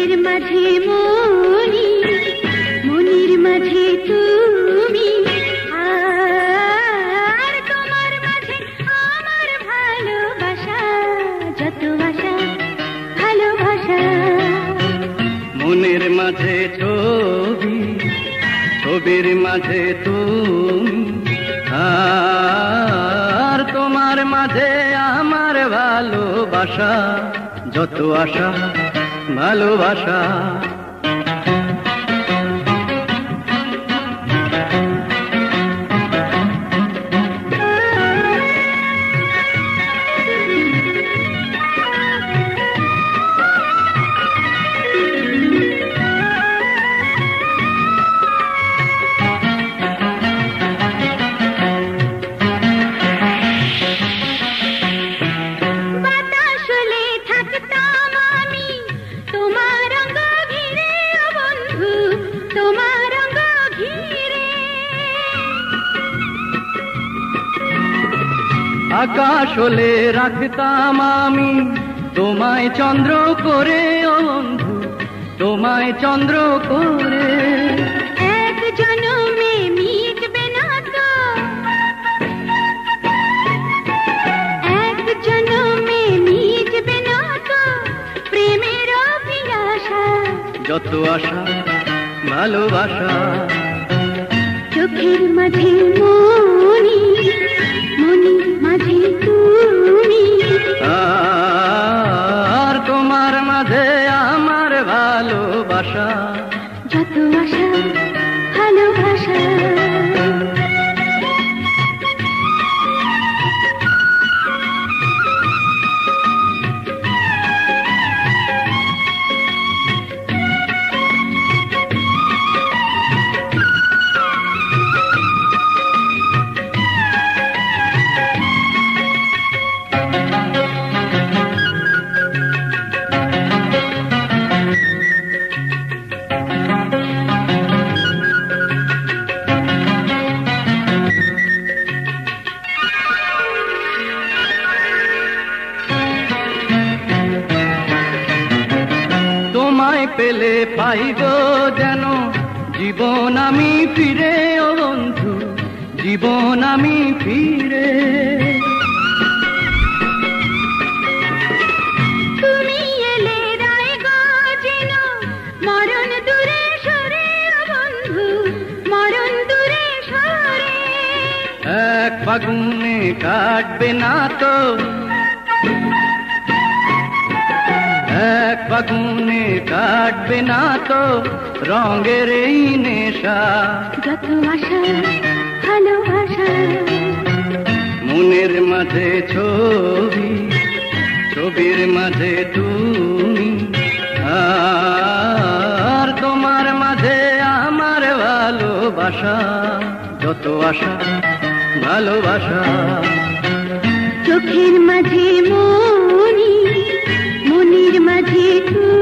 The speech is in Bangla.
মনের মাঝে মনি, মনির মাঝে তুমি, আর তোমার মাঝে আমার ভালোবাসা, যত আশা ভালোবাসা। মনের মাঝে ছবি, ছবির মাঝে তুমি, আর তোমার মাঝে আমার ভালোবাসা, যত আশা ভালোবাসা। আকাশ হলে রাখতাম আমি তোমায় চন্দ্র করে, ও বন্ধু তোমায় চন্দ্র করে। এক জন্মে মিটবে না তো, এক জন্মে মিটবে না তো প্রেমের অভিলাষা, যত আশা ভালোবাসা। চোখের মাঝে মনি, মনির মাঝে তুমি, আর তোমার মাঝে আমার ভালোবাসা, যত আশা ভালোবাসা। তোমায় পেলে পাইব যেন জীবন আমি ফিরে, ও বন্ধু জীবন আমি ফিরে। তুমি এলে রায় গো যেন মরণ দূরে সরে, ও বন্ধু মরণ দূরে সরে। এক ফাগুনে কাটবে না তো, এক ফাগুনে কাটবে না তো রঙের এই নেশা, যত আশা ভালোবাসা। মনের মাঝে ছবি, ছবির মাঝে তুমি, আর তোমার মাঝে আমার ভালোবাসা, যত আশা ভালোবাসা। চোখের মাঝে মনি, মনির মাঝে তুমি।